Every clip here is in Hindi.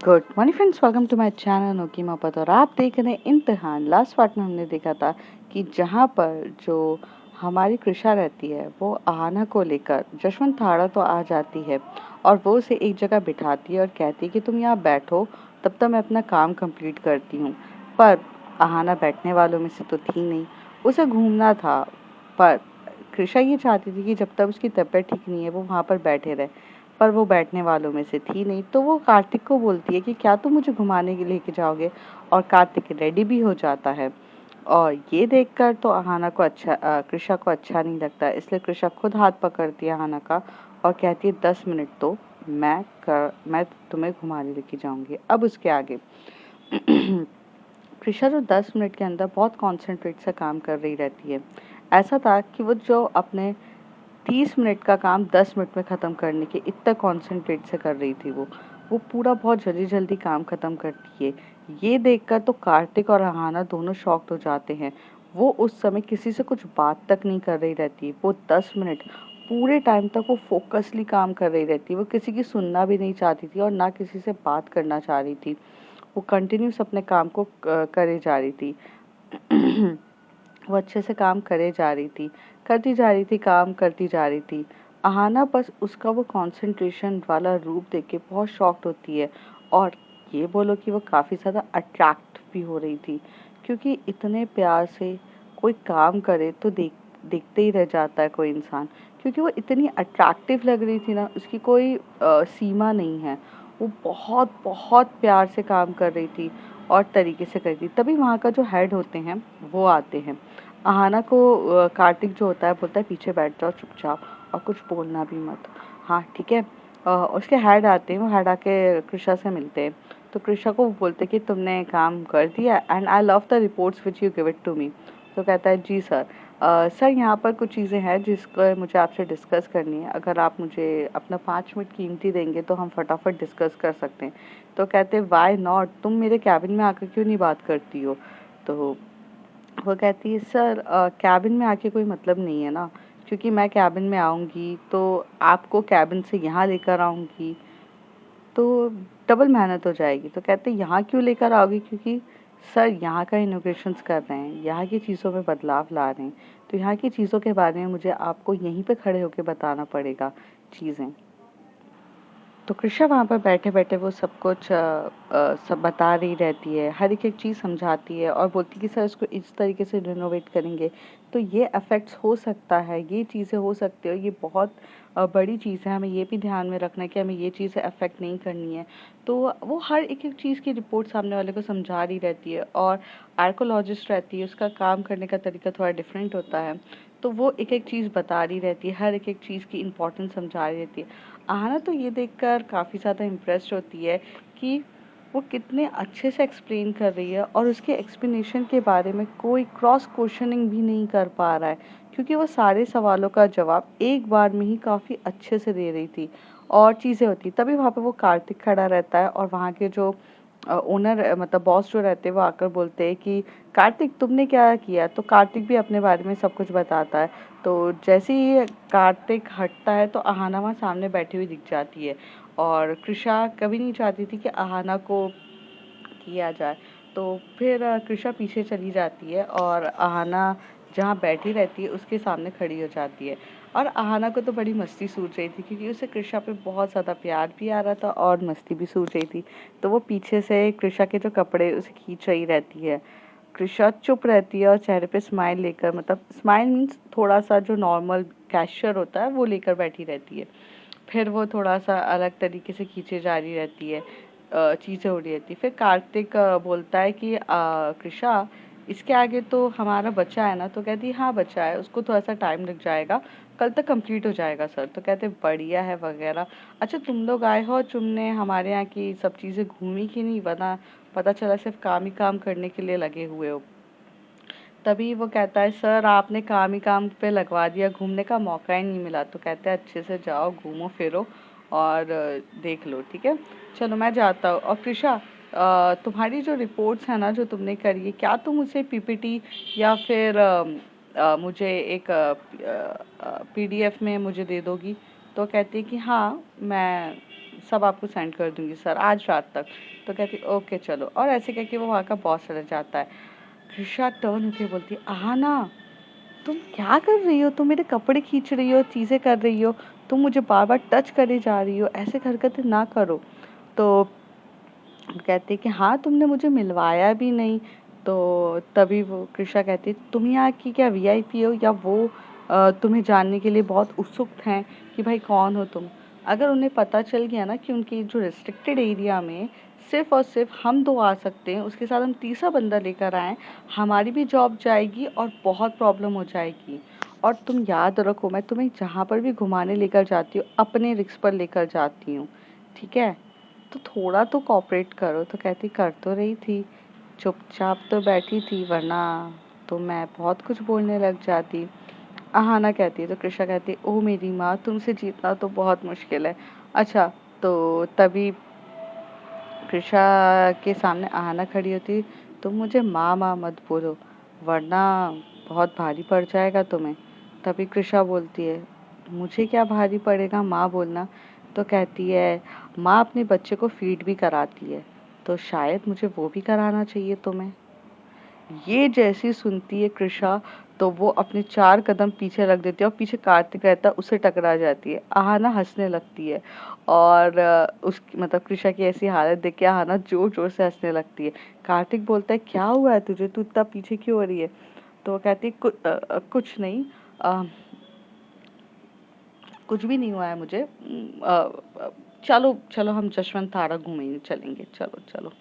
Good morning friends, welcome to my channel नोकी मोहब्बत। और आप देख रहे हैं इम्तिहान। लास्ट पार्ट में हमने देखा था कि जहाँ पर जो हमारी कृषा रहती है वो आहाना को लेकर जशवंत थाड़ा तो आ जाती है और वो उसे एक जगह बिठाती है और कहती है कि तुम यहाँ बैठो, तब तक मैं अपना काम कंप्लीट करती हूँ। पर आहाना बैठने वालों में से तो थी नहीं, उसे घूमना था। पर कृषा ये चाहती थी कि जब तक उसकी तबीयत ठीक नहीं है वो वहाँ पर बैठे रहे, पर वो बैठने वालों में से थी नहीं। तो वो कार्तिक को बोलती है कि क्या तुम मुझे घुमाने के लेके जाओगे, और कार्तिक रेडी भी हो जाता है। और ये देखकर तो आहाना को कृषा को अच्छा नहीं लगता, इसलिए कृषा खुद हाथ पकड़ती है आहाना का और कहती है 10 मिनट तो मैं तुम्हें घुमाने लेके जाऊंगी। अब उसके आगे कृषा जो 10 मिनट के अंदर बहुत कॉन्सेंट्रेट से काम कर रही रहती है। ऐसा था कि वो जो अपने 30 मिनट का काम 10 मिनट में ख़त्म करने के इतना कॉन्सेंट्रेट से कर रही थी। वो पूरा बहुत जल्दी जल्दी काम ख़त्म करती है। ये देखकर तो कार्तिक और अहाना दोनों शॉक्ड हो जाते हैं। वो उस समय किसी से कुछ बात तक नहीं कर रही रहती। वो 10 मिनट पूरे टाइम तक वो फोकसली काम कर रही रहती। वो किसी की सुनना भी नहीं चाहती थी और ना किसी से बात करना चाह रही थी। वो कंटिन्यूस अपने काम को करे जा रही थी। वो अच्छे से काम करे जा रही थी, करती जा रही थी, काम करती जा रही थी। अहाना बस उसका वो कंसंट्रेशन वाला रूप देख के बहुत शॉक्ड होती है, और ये बोलो कि वो काफ़ी ज़्यादा अट्रैक्ट भी हो रही थी, क्योंकि इतने प्यार से कोई काम करे तो देखते ही रह जाता है कोई इंसान। क्योंकि वो इतनी अट्रैक्टिव लग रही थी ना, उसकी कोई सीमा नहीं है। वो बहुत बहुत प्यार से काम कर रही थी और तरीके से कर रही थी। तभी वहाँ का जो हेड होते हैं वो आते हैं। अहाना को कार्तिक जो होता है बोलता है पीछे बैठ जाओ चुपचाप और कुछ बोलना भी मत। हाँ ठीक है। उसके हेड आते हैं, वो हेड आके कृषा से मिलते हैं। तो कृषा को वो बोलते हैं कि तुमने काम कर दिया and I love the reports which you give it to me. तो कहता है जी सर। सर यहाँ पर कुछ चीज़ें हैं जिसको मुझे आपसे डिस्कस करनी है। अगर आप मुझे अपना 5 मिनट कीमती देंगे तो हम फटाफट डिस्कस कर सकते हैं। तो कहते हैं वाई नॉट, तुम मेरे कैबिन में आकर क्यों नहीं बात करती हो। तो वो कहती है सर कैबिन में आके कोई मतलब नहीं है ना, क्योंकि मैं कैबिन में आऊँगी तो आपको कैबिन से यहाँ लेकर आऊँगी तो डबल मेहनत हो जाएगी। तो कहते हैं यहाँ क्यों लेकर आओगी, क्योंकि सर यहाँ का इनोग्रेशंस कर रहे हैं, यहाँ की चीज़ों में बदलाव ला रहे हैं, तो यहाँ की चीज़ों के बारे में मुझे आपको यहीं पे खड़े होकर बताना पड़ेगा चीज़ें। तो कृषा वहाँ पर बैठे-बैठे वो सब कुछ सब बता रही रहती है, हर एक चीज़ समझाती है और बोलती है कि सर इसको इस तरीके से रिनोवेट करेंगे तो ये इफ़ेक्ट्स हो सकता है, ये चीज़ें हो सकती है, ये बहुत बड़ी चीज़ है, हमें ये भी ध्यान में रखना है कि हमें ये चीज़ें अफ़ेक्ट नहीं करनी है। तो वो हर एक चीज़ की रिपोर्ट सामने वाले को समझा रही रहती है, और आर्कोलॉजिस्ट रहती है, उसका काम करने का तरीका थोड़ा डिफरेंट होता है। तो वो एक-एक चीज़ बता रही रहती है, हर एक-एक चीज़ की इम्पोर्टेंस समझा रही रहती है। आहना तो ये देखकर काफ़ी ज़्यादा इम्प्रेस्ड होती है कि वो कितने अच्छे से एक्सप्लेन कर रही है, और उसके एक्सप्लेनेशन के बारे में कोई क्रॉस क्वेश्चनिंग भी नहीं कर पा रहा है, क्योंकि वो सारे सवालों का जवाब एक बार में ही काफ़ी अच्छे से दे रही थी और चीज़ें होती। तभी वहाँ पे वो कार्तिक खड़ा रहता है और वहाँ के जो ओनर मतलब बॉस जो रहते हैं वो आकर बोलते हैं कि कार्तिक तुमने क्या किया। तो कार्तिक भी अपने बारे में सब कुछ बताता है। तो जैसे ही कार्तिक हटता है तो अहाना वहाँ सामने बैठी हुई दिख जाती है, और कृषा कभी नहीं चाहती थी कि अहाना को किया जाए। तो फिर कृषा पीछे चली जाती है और अहाना जहाँ बैठी रहती है उसके सामने खड़ी हो जाती है। और अहाना को तो बड़ी मस्ती सूझ रही थी, क्योंकि उसे कृषा पे बहुत ज़्यादा प्यार भी आ रहा था और मस्ती भी सूझ रही थी। तो वो पीछे से कृषा के जो कपड़े उसे खींच रही रहती है। कृषा चुप रहती है और चेहरे पे स्माइल लेकर, मतलब स्माइल मीन्स थोड़ा सा जो नॉर्मल कैशियर होता है वो लेकर बैठी रहती है। फिर वो थोड़ा सा अलग तरीके से खींचे जा रही रहती है, चीज़ें हो रही रहती है। फिर कार्तिक बोलता है कि कृषा इसके आगे तो हमारा बच्चा है ना। तो कहती है हाँ बच्चा है, उसको थोड़ा सा टाइम लग जाएगा, कल तक कंप्लीट हो जाएगा सर। तो कहते बढ़िया है वगैरह। अच्छा तुम लोग आए हो, तुमने हमारे यहाँ की सब चीज़ें घूमी कि नहीं, वरना पता चला सिर्फ काम ही काम करने के लिए लगे हुए हो। तभी वो कहता है सर आपने काम ही काम पे लगवा दिया, घूमने का मौका ही नहीं मिला। तो कहते हैं अच्छे से जाओ घूमो फिरो और देख लो, ठीक है चलो मैं जाता हूँ। और कृषा तुम्हारी जो रिपोर्ट्स है ना जो तुमने करी है, क्या तुम उसे पीपीटी या फिर मुझे एक पीडीएफ में मुझे दे दोगी। तो कहती है कि हाँ मैं सब आपको सेंड कर दूँगी सर आज रात तक। तो कहती ओके चलो, और ऐसे कह के वो वहाँ का बॉस चला जाता है। कृषा टर्न होके बोलती है, आहाना तुम क्या कर रही हो? तुम मेरे कपड़े खींच रही हो, चीज़ें कर रही हो, तुम मुझे बार-बार टच करे जा रही हो, ऐसे हरकतें ना करो। तो कहते कि हाँ तुमने मुझे मिलवाया भी नहीं। तो तभी वो कृषा कहती तुम यहाँ की क्या वीआईपी हो, या वो तुम्हें जानने के लिए बहुत उत्सुक हैं कि भाई कौन हो तुम। अगर उन्हें पता चल गया ना कि उनके जो रिस्ट्रिक्टेड एरिया में सिर्फ और सिर्फ हम दो आ सकते हैं, उसके साथ हम तीसरा बंदा लेकर आए, हमारी भी जॉब जाएगी और बहुत प्रॉब्लम हो जाएगी। और तुम याद रखो, मैं तुम्हें जहाँ पर भी घुमाने लेकर जाती हूँ अपने रिस्क पर लेकर जाती हूँ, ठीक है? तो थोड़ा तो कोऑपरेट करो। तो कहती कर तो रही थी, चुपचाप तो बैठी थी, वरना तो मैं बहुत कुछ बोलने लग जाती। आहाना कहती है, तो कृषा कहती है ओ मेरी माँ, तुमसे जीतना तो बहुत मुश्किल है। अच्छा, तो तभी कृषा के सामने आहाना खड़ी होती, तुम मुझे माँ माँ मत बोलो, वरना बहुत भारी पड़ जाएगा तुम्हें। तभी कृषा बोलती है, मुझे क्या भारी पड़ेगा माँ बोलना। तो कहती है, माँ अपने बच्चे को फीड भी कराती है, तो शायद मुझे वो भी कराना चाहिए तुम्हें। ये जैसी सुनती है कृषा, तो वो अपने 4 कदम पीछे रख देती है और पीछे कार्तिक रहता है, उससे टकरा जाती है। आहाना हंसने लगती है, और उसकी मतलब कृषा की ऐसी हालत देख के आहाना जोर जोर से हंसने लगती है। कार्तिक बोलता है क्या हुआ है तुझे, तू इतना पीछे क्यों हो रही है? तो वो कहती है कुछ नहीं, अ, कुछ भी नहीं हुआ है मुझे। चलो चलो हम जशवंत थारा घूमेंगे, चलेंगे, चलो चलो।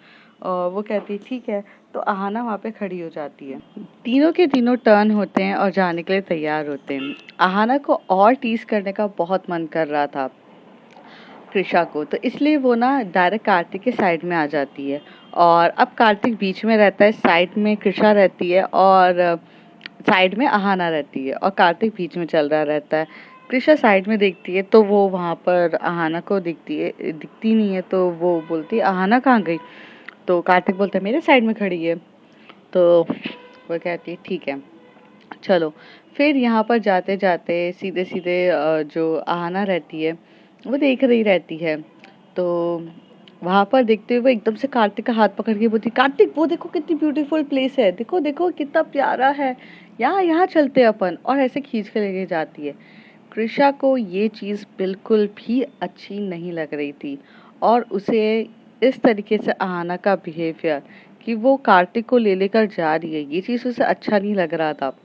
वो कहती है ठीक है। तो आहाना वहाँ पे खड़ी हो जाती है। तीनों के तीनों टर्न होते हैं और जाने के लिए तैयार होते हैं। आहाना को और टीज करने का बहुत मन कर रहा था कृषा को, तो इसलिए वो ना डायरेक्ट कार्तिक के साइड में आ जाती है। और अब कार्तिक बीच में रहता है, साइड में कृषा रहती है, और साइड में आहाना रहती है, और कार्तिक बीच में चल रहा रहता है। कृषा साइड में देखती है तो वो वहाँ पर आहाना को दिखती नहीं है, तो वो बोलती है आहाना कहाँ गई? तो कार्तिक बोलता है मेरे साइड में खड़ी है। तो वो कहती है ठीक है चलो। फिर यहाँ पर जाते जाते सीधे सीधे जो आहाना रहती है वो देख रही रहती है। तो वहाँ पर देखते हुए एकदम से कार्तिक का हाथ पकड़ के बोलती, कार्तिक वो देखो कितनी ब्यूटीफुल प्लेस है, देखो देखो कितना प्यारा है, यहाँ यहाँ चलते हैं अपन, और ऐसे खींच के लेके जाती है। कृषा को ये चीज़ बिल्कुल भी अच्छी नहीं लग रही थी, और उसे इस तरीके से आहाना का बिहेवियर कि वो कार्तिक को ले लेकर जा रही है, ये चीज़ उसे अच्छा नहीं लग रहा था।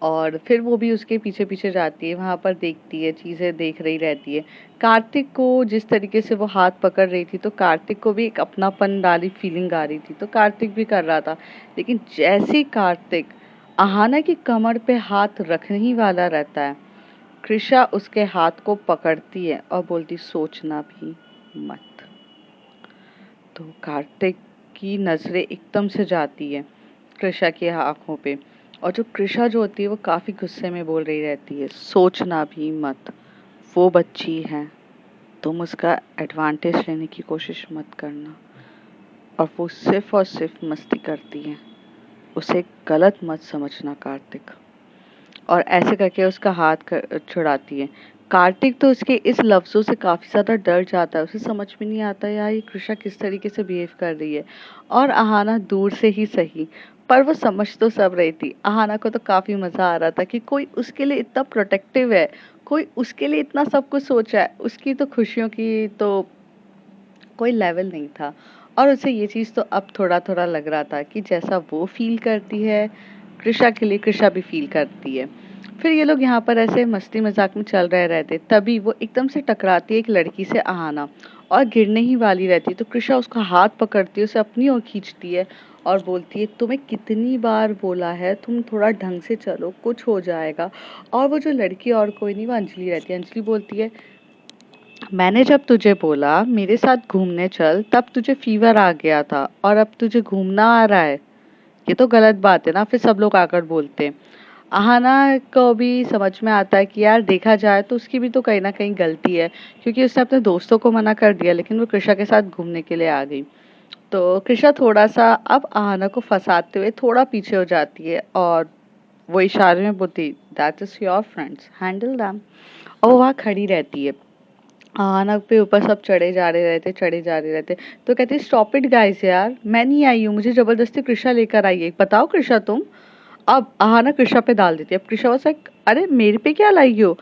और फिर वो भी उसके पीछे पीछे जाती है, वहाँ पर देखती है, चीज़ें देख रही रहती है। कार्तिक को जिस तरीके से वो हाथ पकड़ रही थी, तो कार्तिक को भी एक अपनापन वाली फीलिंग आ रही थी, तो कार्तिक भी कर रहा था। लेकिन जैसे ही कार्तिक आहाना की कमर पे हाथ रखने ही वाला रहता है, कृषा उसके हाथ को पकड़ती है और बोलती सोचना भी मत। तो कार्तिक की नजरें एकदम से जाती है कृषा की आंखों पे, और जो कृषा जो होती है वो काफी गुस्से में बोल रही रहती है सोचना भी मत, वो बच्ची है, तुम उसका एडवांटेज लेने की कोशिश मत करना, और वो सिर्फ और सिर्फ मस्ती करती है, उसे गलत मत समझना कार्तिक। और ऐसे करके उसका हाथ छुड़ाती है। कार्तिक तो उसके इस लफ्ज़ों से काफ़ी ज़्यादा डर जाता है, उसे समझ में नहीं आता यार ये कृषा किस तरीके से बिहेव कर रही है। और आहाना दूर से ही सही, पर वो समझ तो सब रही थी। आहाना को तो काफ़ी मज़ा आ रहा था कि कोई उसके लिए इतना प्रोटेक्टिव है, कोई उसके लिए इतना सब कुछ सोचा है, उसकी तो खुशियों की तो कोई लेवल नहीं था। और उसे ये चीज़ तो अब थोड़ा थोड़ा लग रहा था कि जैसा वो फील करती है कृषा के लिए, कृषा भी फील करती है। फिर ये लोग यहाँ पर ऐसे मस्ती मजाक में चल रहे रहते, तभी वो एकदम से टकराती है एक लड़की से आहाना, और गिरने ही वाली रहती है। तो कृषा उसका हाथ पकड़ती है, उसे अपनी ओर खींचती है और बोलती है तुम्हें कितनी बार बोला है तुम थोड़ा ढंग से चलो, कुछ हो जाएगा। और वो जो लड़की और कोई नहीं, वो अंजलि रहती है। अंजलि बोलती है मैंने जब तुझे बोला मेरे साथ घूमने चल, तब तुझे फीवर आ गया था, और अब तुझे घूमना आ रहा है, ये तो गलत बात है ना। फिर सब लोग आकर बोलते हैं। आहाना को भी समझ में आता है कि यार देखा जाए तो उसकी भी तो कहीं ना कहीं गलती है, क्योंकि उसने अपने दोस्तों को मना कर दिया लेकिन वो कृषा के साथ घूमने के लिए आ गई। तो कृषा थोड़ा सा अब आहाना को फंसाते हुए थोड़ा पीछे हो जाती है, और वो इशारे में बोलती that is your friends handle them, और वो वहाँ खड़ी रहती है। आहना पे ऊपर सब चढ़े जा रहे रहते। तो कहती स्टॉप इट गाइस यार, मैं नहीं आई हूँ, मुझे जबरदस्ती कृषा लेकर आई है, बताओ कृषा तुम। अब आहना कृषा पे डाल देती है। अब कृषा वाज लाइक अरे मेरे पे क्या लाई हो।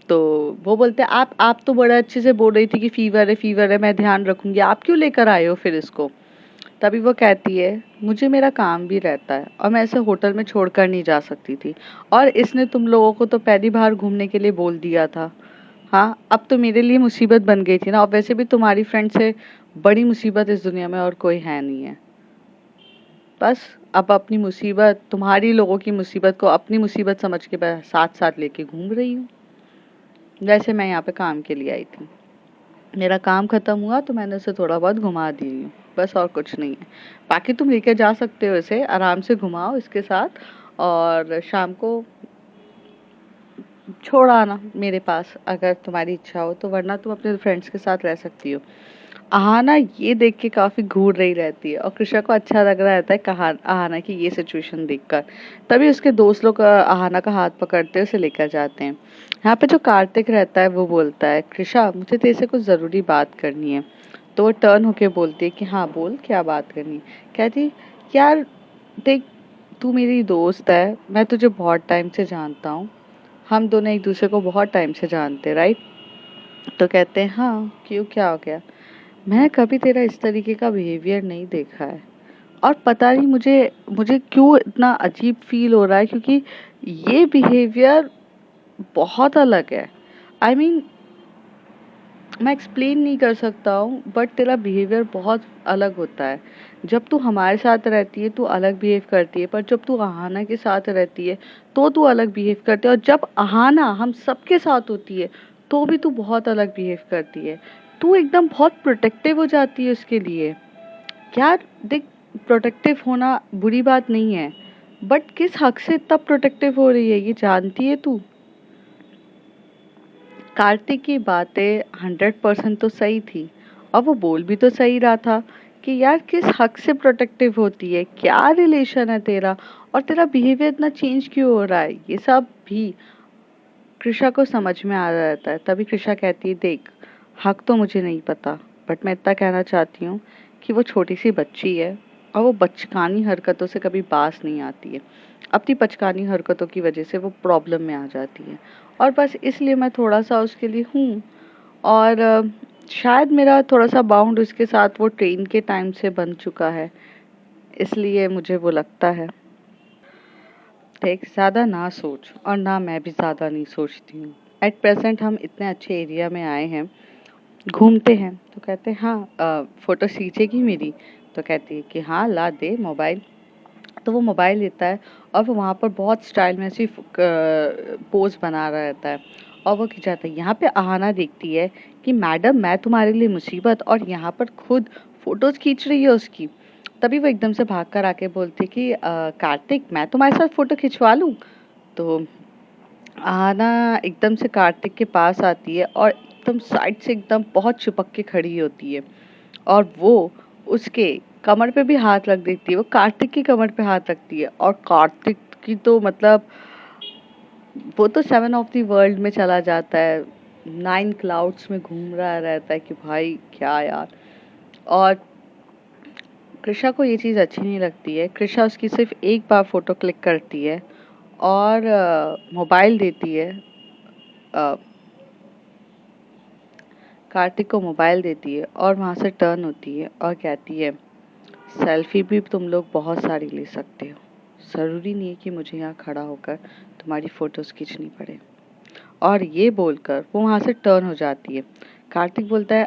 तो वो बोलते हैं आप तो बड़ा अच्छे से बोल रही थी कि फीवर है मैं ध्यान रखूंगी, आप क्यों लेकर आए हो फिर इसको। तभी वो कहती है मुझे मेरा काम भी रहता है और मैं ऐसे होटल में छोड़कर नहीं जा सकती थी, और इसने तुम लोगों को तो पहली बार घूमने के लिए बोल दिया था। हाँ, अब तो मेरे लिए मुसीबत बन गई थी ना, और वैसे भी तुम्हारी फ्रेंड से बड़ी मुसीबत इस दुनिया में और कोई है नहीं है। बस अब अपनी मुसीबत, तुम्हारी लोगों की मुसीबत को अपनी मुसीबत समझ के मैं साथ साथ लेके घूम रही हूँ। वैसे मैं यहाँ पे काम के लिए आई थी, मेरा काम खत्म हुआ तो मैंने उसे थोड़ा बहुत घुमा दी हूँ, बस और कुछ नहीं है। बाकी तुम लेके जा सकते हो इसे, आराम से घुमाओ इसके साथ, और शाम को छोड़ आना मेरे पास अगर तुम्हारी इच्छा हो तो, वरना तुम अपने फ्रेंड्स के साथ रह सकती हो। आहाना ये देख के काफी घूर रही रहती है और कृषा को अच्छा लग रहा रहता है कहा आहाना की ये सिचुएशन देखकर। तभी उसके दोस्त लोग आहाना का हाथ पकड़ते उसे लेकर जाते हैं। यहाँ पे जो कार्तिक रहता है वो बोलता है कृषा मुझे तेरे से कुछ जरूरी बात करनी है। तो वो टर्न होके बोलती है कि हाँ बोल क्या बात करनी है। कहती यार देख, तू मेरी दोस्त है, मैं तुझे बहुत टाइम से जानता हूँ, हम दोनों एक दूसरे को बहुत टाइम से जानते हैं राइट। तो कहते हैं हाँ क्यों क्या हो गया। मैं कभी तेरा इस तरीके का बिहेवियर नहीं देखा है, और पता नहीं मुझे मुझे क्यों इतना अजीब फील हो रहा है, क्योंकि ये बिहेवियर बहुत अलग है। आई I मीन मैं एक्सप्लेन नहीं कर सकता हूँ, बट तेरा बिहेवियर बहुत अलग होता है। जब तू हमारे साथ रहती है तू अलग बिहेव करती है, पर जब तू आहाना के साथ रहती है तो तू अलग बिहेव करती है, और जब आहाना हम सबके साथ होती है तो भी तू बहुत अलग बिहेव करती है। तू एकदम बहुत प्रोटेक्टिव हो जाती है उसके लिए। यार देख, प्रोटेक्टिव होना बुरी बात नहीं है, बट किस हक से इतना प्रोटेक्टिव हो रही है ये जानती है तू। कार्तिक की बातें 100% तो सही थी, और वो बोल भी तो सही रहा था कि यार किस हक से प्रोटेक्टिव होती है, क्या रिलेशन है तेरा, और तेरा बिहेवियर इतना चेंज क्यों हो रहा है, ये सब भी कृषा को समझ में आ रहा रहता है। तभी कृषा कहती है देख, हक तो मुझे नहीं पता, बट मैं इतना कहना चाहती हूँ कि वो छोटी सी बच्ची है और वो बचकानी हरकतों से कभी बाज नहीं आती है। अपनी बचकानी हरकतों की वजह से वो प्रॉब्लम में आ जाती है, और बस इसलिए मैं थोड़ा सा उसके लिए हूँ। और शायद मेरा थोड़ा सा बाउंड उसके साथ वो ट्रेन के टाइम से बन चुका है, इसलिए मुझे वो लगता है। देख, ज़्यादा ना सोच, और ना मैं भी ज़्यादा नहीं सोचती हूँ। एट प्रेजेंट हम इतने अच्छे एरिया में आए हैं, घूमते हैं। तो कहते हैं हाँ फोटो खींचेगी मेरी। तो कहती है कि हाँ ला दे मोबाइल। तो वो मोबाइल लेता है और वो वहाँ पर बहुत स्टाइल में ऐसी पोज बना रहा रहता है, और वो खिंचाता है। यहाँ पे आहाना देखती है कि मैडम मैं तुम्हारे लिए मुसीबत, और यहाँ पर खुद फोटोज खींच रही है उसकी। तभी वो एकदम से भाग कर आके बोलती है कि कार्तिक मैं तुम्हारे साथ फोटो खिंचवा लूँ। तो आना एकदम से कार्तिक के पास आती है और एकदम साइड से एकदम बहुत चिपक के खड़ी होती है, और वो उसके कमर पे भी हाथ रख देती है। वो कार्तिक की कमर पे हाथ रखती है, और कार्तिक की तो मतलब वो तो 7 ऑफ द वर्ल्ड में चला जाता है, 9 क्लाउड्स में घूम रहा रहता है कि भाई क्या यार। और कृषा को ये चीज़ अच्छी नहीं लगती है। कृषा उसकी सिर्फ एक बार फोटो क्लिक करती है और मोबाइल देती है, अ, कार्तिक को मोबाइल देती है, और वहाँ से टर्न होती है और कहती है सेल्फी भी तुम लोग बहुत सारी ले सकते हो, ज़रूरी नहीं है कि मुझे यहाँ खड़ा होकर तुम्हारी फोटोज खींचनी पड़े। और ये बोलकर वो वहाँ से टर्न हो जाती है। कार्तिक बोलता है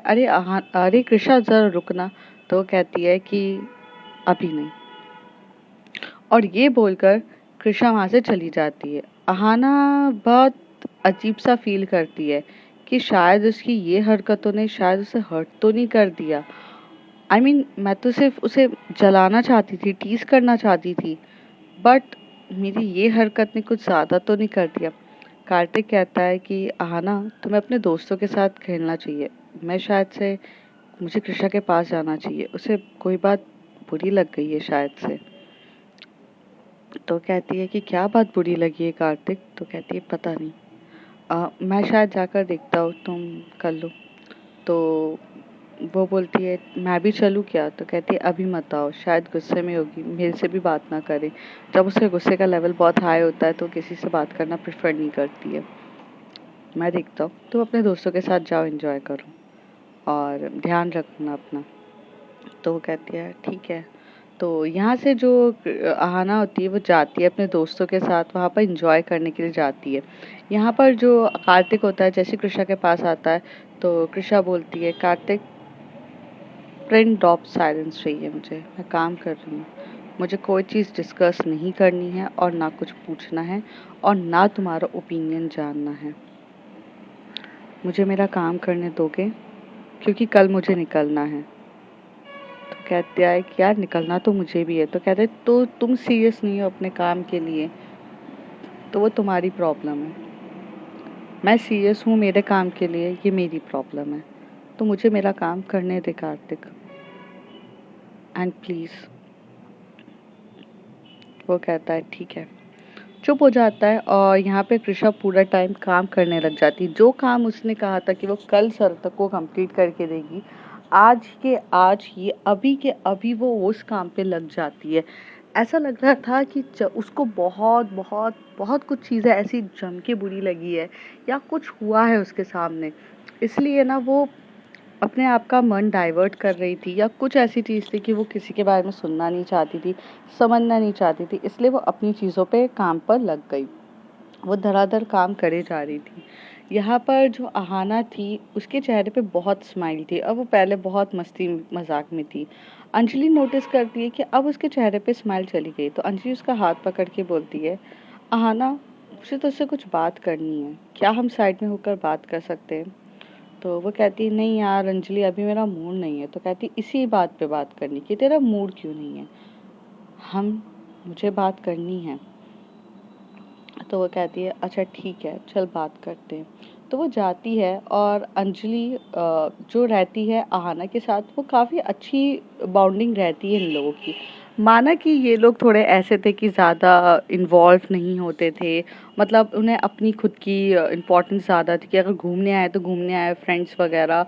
अरे कृषा जरा रुकना। तो वो कहती है कि अभी नहीं। और ये बोलकर कृषा वहाँ से चली जाती है। अहाना बहुत अजीब सा फील करती है कि शायद उसकी ये हरकतों ने शायद उसे हर्ट तो नहीं कर दिया। आई मीन मैं तो सिर्फ उसे जलाना चाहती थी, टीज करना चाहती थी, बट मेरी ये हरकत ने कुछ ज़्यादा तो नहीं कर दिया। कार्तिक कहता है कि आहाना तुम्हें अपने दोस्तों के साथ खेलना चाहिए, मैं शायद से मुझे कृषा के पास जाना चाहिए, उसे कोई बात बुरी लग गई है शायद से। तो कहती है कि क्या बात बुरी लगी है कार्तिक। तो कहती है पता नहीं, मैं शायद जाकर देखता हूँ, तुम कर लो। तो वो बोलती है मैं भी चलूँ क्या? तो कहती है अभी मत आओ, शायद गुस्से में होगी, मेरे से भी बात ना करे। जब उसके गुस्से का लेवल बहुत हाई होता है तो किसी से बात करना प्रेफर नहीं करती है। मैं देखता हूँ तुम अपने दोस्तों के साथ जाओ, एंजॉय करो और ध्यान रखना अपना। तो वो कहती है ठीक है। तो यहाँ से जो आहाना होती है वो जाती है अपने दोस्तों के साथ, वहाँ पर एंजॉय करने के लिए जाती है। यहाँ पर जो कार्तिक होता है जैसे कृषा के पास आता है तो कृषा बोलती है कार्तिक प्रिंट ड्रॉप साइलेंस चाहिए मुझे, मैं काम कर रही हूँ, मुझे कोई चीज़ डिस्कस नहीं करनी है और ना कुछ पूछना है और ना तुम्हारा ओपिनियन जानना है। मुझे मेरा काम करने दोगे क्योंकि कल मुझे निकलना है। तो कहते हैं कि यार निकलना तो मुझे भी है। तो कहते हैं तो तुम सीरियस नहीं हो अपने काम के लिए तो वो तुम्हारी प्रॉब्लम है, मैं सीरियस हूँ मेरे काम के लिए, ये मेरी प्रॉब्लम है। तो मुझे मेरा काम करने दे कार्तिक, एंड प्लीज़। वो कहता है ठीक है, चुप हो जाता है और यहाँ पे कृषा पूरा टाइम काम करने लग जाती है। जो काम उसने कहा था कि वो कल सर तक को कंप्लीट करके देगी, आज के आज ही अभी के अभी वो उस काम पे लग जाती है। ऐसा लग रहा था कि उसको बहुत बहुत बहुत कुछ चीज़ें ऐसी जम के बुरी लगी है या कुछ हुआ है उसके सामने, इसलिए ना वो अपने आप का मन डाइवर्ट कर रही थी या कुछ ऐसी चीज़ थी कि वो किसी के बारे में सुनना नहीं चाहती थी, समझना नहीं चाहती थी, इसलिए वो अपनी चीज़ों पे काम पर लग गई। वो धड़ाधड़ काम करे जा रही थी। यहाँ पर जो आहाना थी उसके चेहरे पे बहुत स्माइल थी और वो पहले बहुत मस्ती मजाक में थी। अंजलि नोटिस करती है कि अब उसके चेहरे पे स्माइल चली गई तो अंजलि उसका हाथ पकड़ के बोलती है आहाना मुझे तुझसे कुछ बात करनी है, क्या हम साइड में होकर बात कर सकते हैं? तो वो कहती है नहीं यार अंजलि अभी मेरा मूड नहीं है। तो कहती इसी बात पे बात करनी कि तेरा मूड क्यों नहीं है, हम मुझे बात करनी है। तो वो कहती है अच्छा ठीक है चल बात करते हैं। तो वो जाती है और अंजलि जो रहती है आहाना के साथ वो काफ़ी अच्छी बॉन्डिंग रहती है इन लोगों की। माना कि ये लोग थोड़े ऐसे थे कि ज़्यादा इन्वॉल्व नहीं होते थे, मतलब उन्हें अपनी खुद की इम्पोर्टेंस ज़्यादा थी कि अगर घूमने आए तो घूमने आए, फ्रेंड्स वगैरह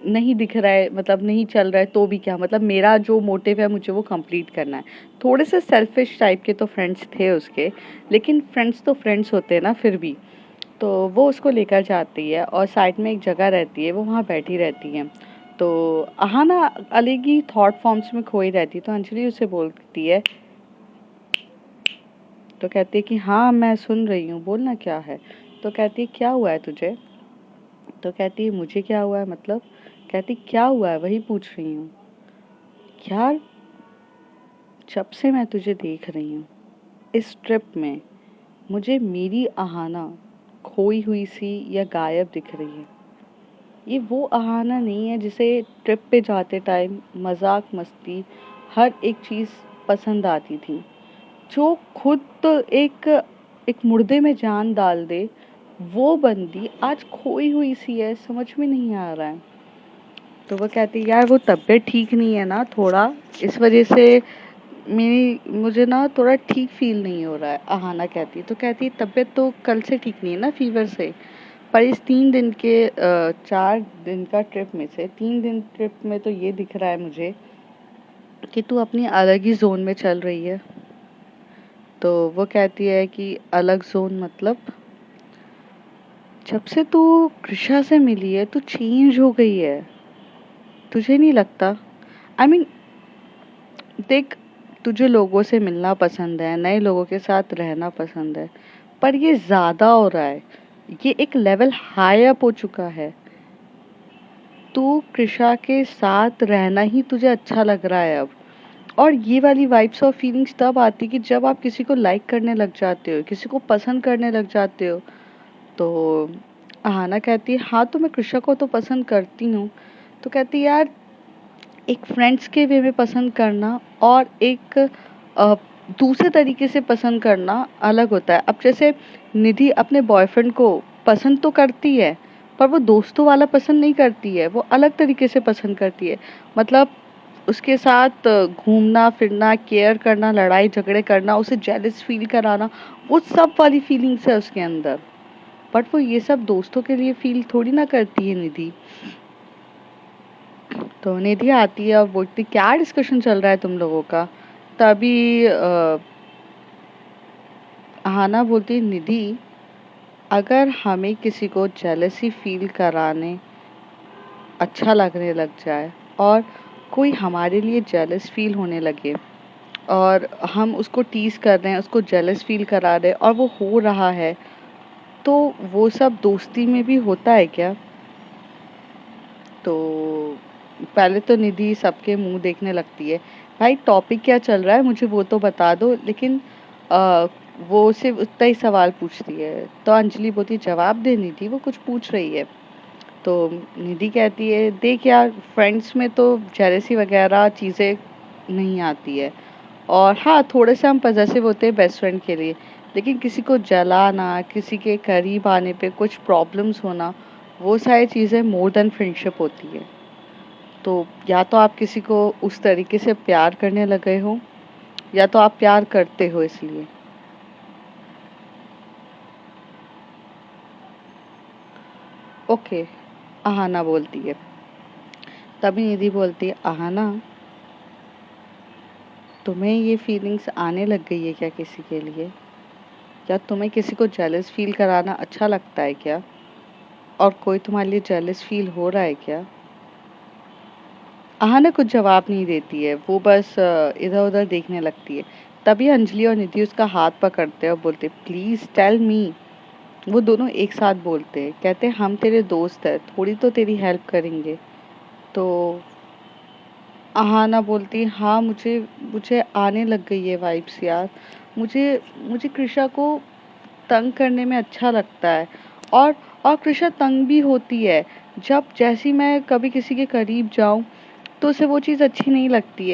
नहीं दिख रहा है, मतलब नहीं चल रहा है तो भी क्या, मतलब मेरा जो मोटिव है मुझे वो कंप्लीट करना है। थोड़े से सेल्फिश टाइप के तो फ्रेंड्स थे उसके, लेकिन फ्रेंड्स तो फ्रेंड्स होते हैं ना फिर भी। तो वो उसको लेकर जाती है और साइड में एक जगह रहती है, वो वहाँ बैठी रहती है। तो आहाना अलग ही थॉट फॉर्म्स में खोई रहती है। तो अंजलि उसे बोलती है, तो कहती है कि हाँ मैं सुन रही हूँ, बोलना क्या है? तो कहती है क्या हुआ है तुझे? तो कहती है मुझे क्या हुआ है मतलब? कहती क्या हुआ है वही पूछ रही हूँ। यार जब से मैं तुझे देख रही हूँ इस ट्रिप में मुझे मेरी आहाना खोई हुई सी या गायब दिख रही है। ये वो आहाना नहीं है जिसे ट्रिप पे जाते टाइम मजाक मस्ती हर एक चीज़ पसंद आती थी, जो खुद तो एक एक मुर्दे में जान डाल दे, वो बंदी आज खोई हुई सी है, समझ में नहीं आ रहा है। तो वो कहती यार वो तबीयत ठीक नहीं है ना थोड़ा, इस वजह से मेरी मुझे ना थोड़ा ठीक फील नहीं हो रहा है। आहाना कहती तो कहती तबीयत तो कल से ठीक नहीं है ना फीवर से, पर इस 3 दिन के 4 दिन का ट्रिप में से 3 दिन ट्रिप में तो ये दिख रहा है मुझे कि तू अपनी अलग ही जोन में चल रही है। तो वो कहती है कि अलग जोन मतलब? जब से तू कृषा से मिली है तू चेंज हो गई है, तुझे नहीं लगता? आई मीन देख, तुझे लोगों से मिलना पसंद है, नए लोगों के साथ रहना पसंद है, पर ये ज्यादा हो रहा है, ये एक लेवल हाई अप हो चुका है। तू कृषा के साथ रहना ही तुझे अच्छा लग रहा है अब, और ये वाली वाइब्स और फीलिंग्स तब आती कि जब आप किसी को लाइक करने लग जाते हो, किसी को पसंद करने लग जाते हो। तो आहाना कहती है हाँ तो मैं कृषा को तो पसंद करती हूँ। तो कहती यार एक फ्रेंड्स के वे में पसंद करना और एक अ, दूसरे तरीके से पसंद करना अलग होता है। अब जैसे निधि अपने बॉयफ्रेंड को पसंद तो करती है, पर वो दोस्तों वाला पसंद नहीं करती है, वो अलग तरीके से पसंद करती है। मतलब उसके साथ घूमना फिरना, केयर करना, लड़ाई झगड़े करना, उसे जेलस फील कराना, वो सब वाली फीलिंग्स है उसके अंदर। बट वो ये सब दोस्तों के लिए फील थोड़ी ना करती है निधि। तो निधि आती है और बोलती क्या डिस्कशन चल रहा है तुम लोगों का। तभी आहाना बोलती निधि, अगर हमें किसी को जेलसी फील कराने अच्छा लगने लग जाए और कोई हमारे लिए जेलस फील होने लगे और हम उसको टीज कर रहे हैं, उसको जेलस फील करा रहे हैं और वो हो रहा है, तो वो सब दोस्ती में भी होता है क्या? तो पहले तो निधि सबके मुंह देखने लगती है, भाई टॉपिक क्या चल रहा है मुझे वो तो बता दो। लेकिन आ, वो सिर्फ उतना ही सवाल पूछती है। तो अंजलि बोलती जवाब दे निधि, वो कुछ पूछ रही है। तो निधि कहती है देख यार, फ्रेंड्स में तो जेलसी वगैरह चीज़ें नहीं आती है, और हाँ थोड़े से हम पजेसिव होते हैं बेस्ट फ्रेंड के लिए, लेकिन किसी को जलाना, किसी के करीब आने पे कुछ प्रॉब्लम्स होना, वो सारी चीज़ें मोर देन फ्रेंडशिप होती है। तो या तो आप किसी को उस तरीके से प्यार करने लगे हो, या तो आप प्यार करते हो इसलिए। ओके, आहाना बोलती है। तभी निधि बोलती है आहाना, तुम्हें ये फीलिंग्स आने लग गई है क्या किसी के लिए? क्या तुम्हें किसी को जेलस फील कराना अच्छा लगता है क्या? और कोई तुम्हारे लिए जेलस फील हो रहा है क्या? आहाना कुछ जवाब नहीं देती है, वो बस इधर उधर देखने लगती है। तभी अंजलि और निधि उसका हाथ पकड़ते हैं और बोलते प्लीज टेल मी। वो दोनों एक साथ बोलते हैं, कहते हैं हम तेरे दोस्त हैं, थोड़ी तो तेरी हेल्प करेंगे। तो आहाना बोलती हाँ, मुझे मुझे आने लग गई है वाइब्स यार। मुझे मुझे कृषा को तंग करने में अच्छा लगता है, और कृषा तंग भी होती है। जब जैसी मैं कभी किसी के करीब जाऊं तो उसे वो चीज़ अच्छी नहीं लगती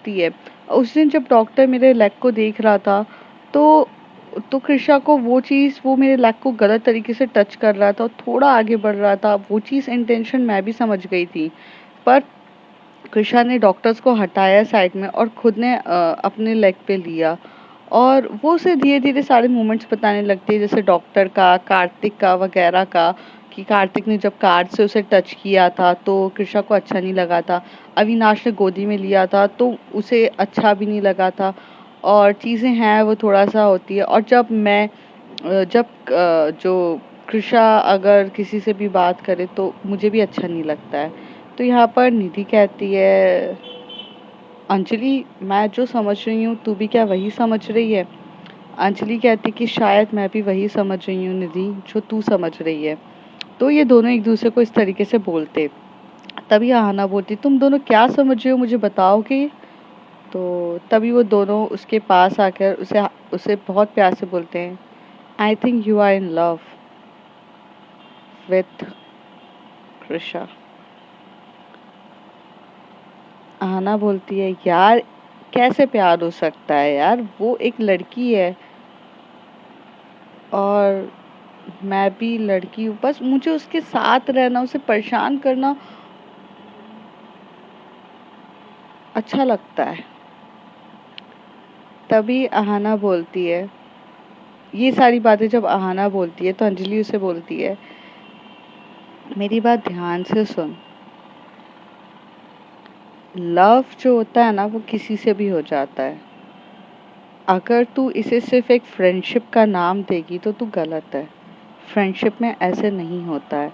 है। उस दिन जब डॉक्टर मेरे लेग को देख रहा था, तो कृषा को वो चीज़, वो मेरे लेग को गलत तरीके से टच कर रहा था और थोड़ा आगे बढ़ रहा था, वो चीज़ इंटेंशन मैं भी समझ गई थी। पर कृषा ने डॉक्टर्स को हटाया साइड में और खुद ने अपने लेग पे लिया, और वो उसे धीरे धीरे सारे मूवमेंट्स बताने लगती है, जैसे डॉक्टर का, कार्तिक का वगैरह का, कि कार्तिक ने जब कार से उसे टच किया था तो कृषा को अच्छा नहीं लगा था, अविनाश ने गोदी में लिया था तो उसे अच्छा भी नहीं लगा था, और चीज़ें हैं वो थोड़ा सा होती है। और जब जो कृषा अगर किसी से भी बात करे तो मुझे भी अच्छा नहीं लगता है। तो यहाँ पर निधि कहती है अंजलि, मैं जो समझ रही हूँ तू भी क्या वही समझ रही है? अंजलि कहती कि शायद मैं भी वही समझ रही हूँ निधि जो तू समझ रही है। तो ये दोनों एक दूसरे को इस तरीके से बोलते। तभी आहाना बोलती तुम दोनों क्या समझ रहे हो, मुझे बताओगे? तो तभी वो दोनों उसके पास आकर उसे उसे बहुत प्यार से बोलते हैं, I think you are in love with Krisha. Aahana बोलती है यार, कैसे प्यार हो सकता है यार, वो एक लड़की है और मैं भी लड़की हूँ, बस मुझे उसके साथ रहना, उसे परेशान करना अच्छा लगता है। तभी आहाना बोलती है, ये सारी बातें जब आहाना बोलती है तो अंजलि उसे बोलती है मेरी बात ध्यान से सुन, लव जो होता है ना वो किसी से भी हो जाता है। अगर तू इसे सिर्फ एक फ्रेंडशिप का नाम देगी तो तू गलत है। फ्रेंडशिप में ऐसे नहीं होता है।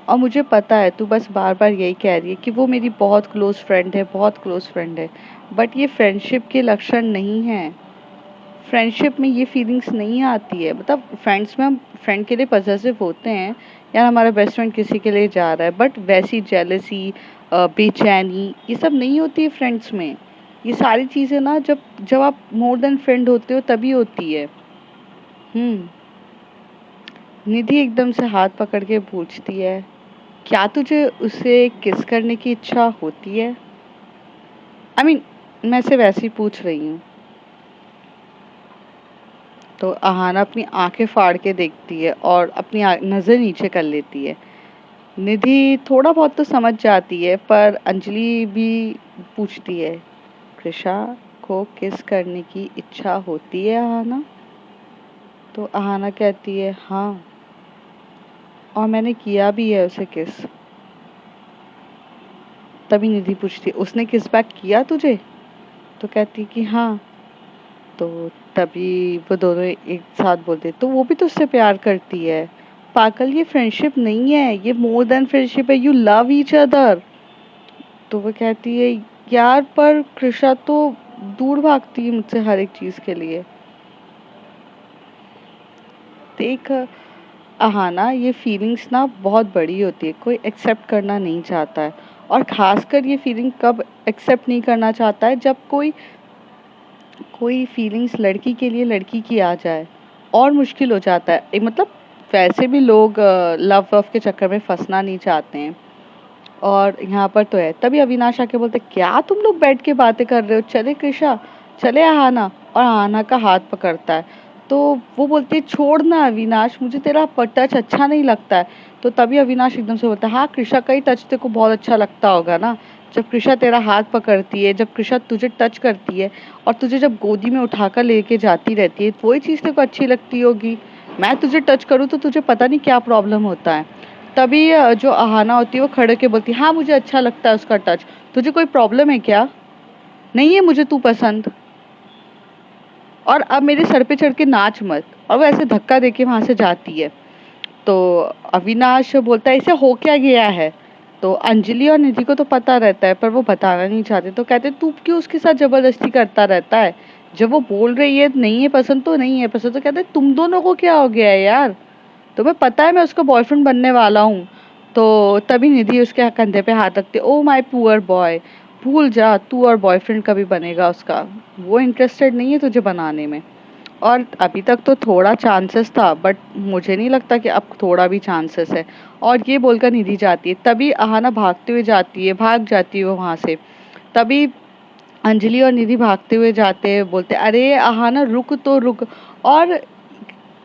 और मुझे पता है तू बस बार बार यही कह रही है कि वो मेरी बहुत क्लोज फ्रेंड है, बहुत क्लोज फ्रेंड है, बट ये फ्रेंडशिप के लक्षण नहीं है। फ्रेंडशिप में ये फीलिंग्स नहीं आती है। मतलब फ्रेंड्स में हम फ्रेंड के लिए पॉजिटिव होते हैं, यार हमारा बेस्ट फ्रेंड किसी के लिए जा रहा है, बट वैसी जेलसी, बेचैनी, ये सब नहीं होती है फ्रेंड्स में। ये सारी चीज़ें ना जब जब आप मोर देन फ्रेंड होते हो तभी होती है। हम्म। निधि एकदम से हाथ पकड़ के पूछती है क्या तुझे उसे किस करने की इच्छा होती है? आई I मीन मैं से वैसे ही पूछ रही हूँ। तो आहाना अपनी आंखें फाड़ के देखती है और अपनी नजर नीचे कर लेती है। निधि थोड़ा बहुत तो समझ जाती है, पर अंजलि भी पूछती है कृषा को किस करने की इच्छा होती है आहाना? तो आहाना कहती है हाँ, और मैंने किया भी है उसे किस। तभी निधि पूछती है, उसने किस बैक किया तुझे? तो कहती है कि हाँ। तो तभी वो दोनों एक साथ बोलते, तो वो भी तो उससे प्यार करती है। पागल, ये फ्रेंडशिप नहीं है, ये मोर देन फ्रेंडशिप है, यू लव ईच अदर। तो वो कहती है, यार पर कृषा तो दूर भागती है मुझसे हर एक चीज के लिए। देख अहाना, ये फीलिंग्स ना बहुत बड़ी होती है, कोई एक्सेप्ट करना नहीं चाहता है। और खासकर ये फीलिंग कब एक्सेप्ट नहीं करना चाहता है, जब कोई कोई फीलिंग्स लड़की के लिए लड़की की आ जाए और मुश्किल हो जाता है। मतलब वैसे भी लोग लव वव के चक्कर में फंसना नहीं चाहते हैं, और यहाँ पर तो है। तभी अविनाश आके बोलते, क्या तुम लोग बैठ के बातें कर रहे हो, चले कृषा, चले आहाना। और आहाना का हाथ पकड़ता है। तो वो बोलती है, छोड़ ना अविनाश, मुझे तेरा टच अच्छा नहीं लगता है। तो तभी अविनाश एकदम से बोलता है, हाँ कृषा का ही टच तेरे को बहुत अच्छा लगता होगा ना। जब कृषा तेरा हाथ पकड़ती है, जब कृषा तुझे टच करती है, और तुझे जब गोदी में उठाकर लेके जाती रहती है, वही चीज तेरे को अच्छी लगती होगी। मैं तुझे टच करूँ तो तुझे पता नहीं क्या प्रॉब्लम होता है। तभी जो आहाना होती है वो खड़े के बोलती है, हाँ मुझे अच्छा लगता है उसका टच, तुझे कोई प्रॉब्लम है क्या? नहीं है मुझे तू पसंद, और अब मेरे सर पे चढ़ के नाच मत। और वो ऐसे धक्का देके वहां से जाती है। तो अविनाश बोलता है, इसे हो क्या गया है? तो अंजलि और निधि को तो पता रहता है, पर वो बताना नहीं चाहते। तो कहते, तू क्यों उसके साथ जबरदस्ती करता रहता है? जब वो बोल रही है नहीं है पसंद तो नहीं है पसंद। तो कहते, तुम दोनों को क्या हो गया है यार, तुम्हें पता है मैं उसका बॉयफ्रेंड बनने वाला हूँ। तो तभी निधि उसके कंधे पे हाथ रखती, ओ माय पुअर बॉय, भूल जा, तू और बॉयफ्रेंड कभी बनेगा उसका, वो इंटरेस्टेड नहीं है तुझे बनाने में। और अभी तक तो थोड़ा चांसेस था, बट मुझे नहीं लगता कि अब थोड़ा भी चांसेस है। और ये बोलकर निधि जाती है। तभी आहाना भागते हुए जाती है, भाग जाती है वो वहां से। तभी अंजलि और निधि भागते हुए जाते हैं, बोलते, अरे आहाना रुक तो रुक। और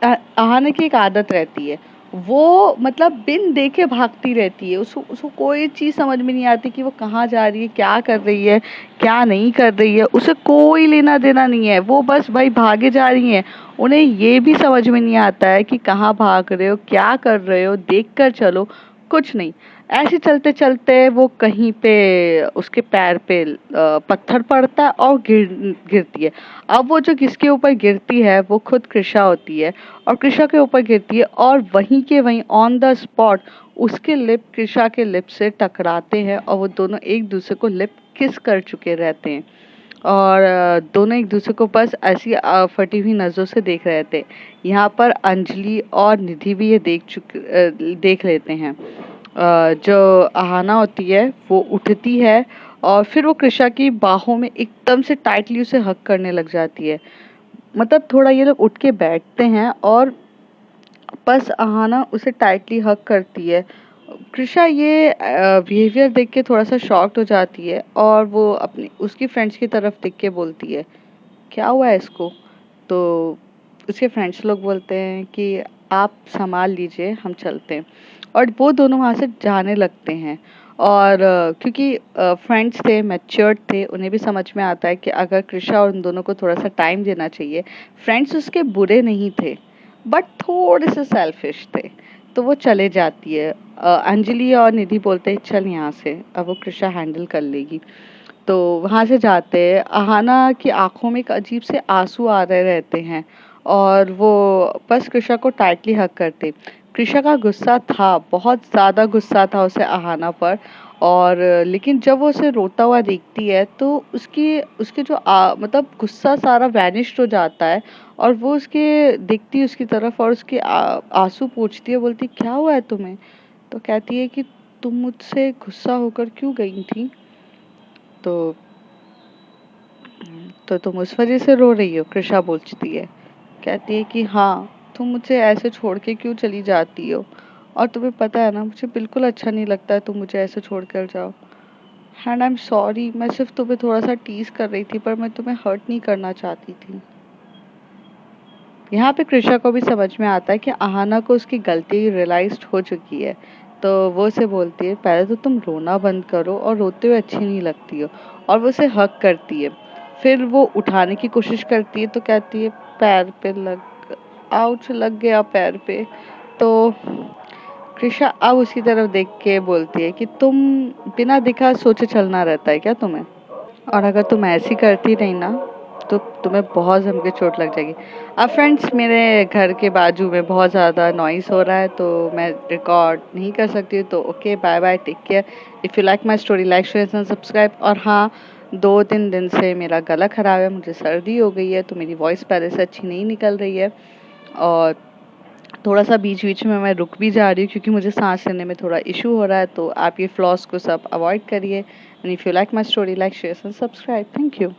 आहाना की एक आदत रहती है, वो मतलब बिन देखे भागती रहती है। उसको उसको कोई चीज समझ में नहीं आती कि वो कहाँ जा रही है, क्या कर रही है, क्या नहीं कर रही है, उसे कोई लेना देना नहीं है। वो बस भाई भागे जा रही है। उन्हें ये भी समझ में नहीं आता है कि कहाँ भाग रहे हो, क्या कर रहे हो, देख कर चलो, कुछ नहीं। ऐसे चलते चलते वो कहीं पे उसके पैर पे पत्थर पड़ता है और गिरती है। अब वो जो किसके ऊपर गिरती है वो खुद कृषा होती है, और कृषा के ऊपर गिरती है, और वहीं के वहीं ऑन द स्पॉट उसके लिप कृषा के लिप से टकराते हैं, और वो दोनों एक दूसरे को लिप किस कर चुके रहते हैं। और दोनों एक दूसरे को बस ऐसी फटी हुई नजरों से देख रहे थे। यहाँ पर अंजलि और निधि भी ये देख लेते हैं। जो आहाना होती है वो उठती है, और फिर वो कृषा की बाहों में एकदम से टाइटली उसे हग करने लग जाती है। मतलब थोड़ा ये लोग उठ के बैठते हैं, और बस आहाना उसे टाइटली हग करती है। कृषा ये बिहेवियर देख के थोड़ा सा शॉक्ड हो जाती है, और वो अपनी उसकी फ्रेंड्स की तरफ देख के बोलती है, क्या हुआ है इसको? तो उसके फ्रेंड्स लोग बोलते हैं कि आप संभाल लीजिए, हम चलते हैं। और वो दोनों वहाँ से जाने लगते हैं। और क्योंकि फ्रेंड्स थे, मैच्योर्ड थे, उन्हें भी समझ में आता है कि अगर कृषा और उन दोनों को थोड़ा सा टाइम देना चाहिए। फ्रेंड्स उसके बुरे नहीं थे, बट थोड़े से सेल्फिश थे। तो वो चले जाती है। अंजलि और निधि बोलते हैं, चल यहाँ से, अब वो कृषा हैंडल कर लेगी। तो वहां से जाते हैं। अहाना की आंखों में एक अजीब से आंसू आ रहे रहते हैं, और वो बस कृषा को टाइटली हग करते। कृषा का गुस्सा था, बहुत ज्यादा गुस्सा था उसे अहाना पर। और लेकिन जब वो उसे रोता हुआ देखती है, तो उसकी उसके जो मतलब गुस्सा सारा वैनिश्ड हो जाता है। और वो उसके देखती है उसकी तरफ, और उसके आंसू पोंछती है, बोलती, क्या हुआ है तुम्हें? तो कहती है कि तुम मुझसे गुस्सा होकर क्यों गई थी? तो तुम उस वजह से रो रही हो? कृषा पूछती है। कहती है कि हाँ, तुम मुझे ऐसे छोड़ के क्यों चली जाती हो? और तुम्हें पता है ना, मुझे बिल्कुल अच्छा नहीं लगता है तुम मुझे ऐसे छोड़ कर जाओ। एंड आई एम सॉरी, मैं सिर्फ तुम्हें थोड़ा सा टीज कर रही थी, पर मैं तुम्हें हर्ट नहीं करना चाहती थी। यहाँ पे कृषा को भी समझ में आता है कि आहाना को उसकी गलती रियलाइज्ड हो चुकी है। तो वो उसे बोलती है, पहले तो तुम रोना बंद करो, और रोते हुए अच्छी नहीं लगती हो। और वो उसे हक करती है। फिर वो उठाने की कोशिश करती है, तो कहती है, पैर पे लग, आउच लग गया पैर पे। तो कृषा अब उसकी तरफ देख के बोलती है कि तुम बिना दिखा सोचे चलना रहता है क्या तुम्हें? और अगर तुम ऐसी करती नहीं ना तो तुम्हें बहुत जम के चोट लग जाएगी। अब फ्रेंड्स मेरे घर के बाजू में बहुत ज़्यादा नॉइस हो रहा है तो मैं रिकॉर्ड नहीं कर सकती, तो okay bye bye, take care. If you like my story like share and subscribe. और हाँ, 2-3 दिन से मेरा गला ख़राब है, मुझे सर्दी हो गई है तो मेरी वॉइस पहले से अच्छी नहीं निकल रही है। और थोड़ा-सा बीच-बीच में मैं रुक भी जा रही हूँ क्योंकि मुझे साँस लेने में थोड़ा इश्यू हो रहा है, तो आप ये फ्लॉस को सब अवॉइड करिए। And if you like my story like share and subscribe. Thank you.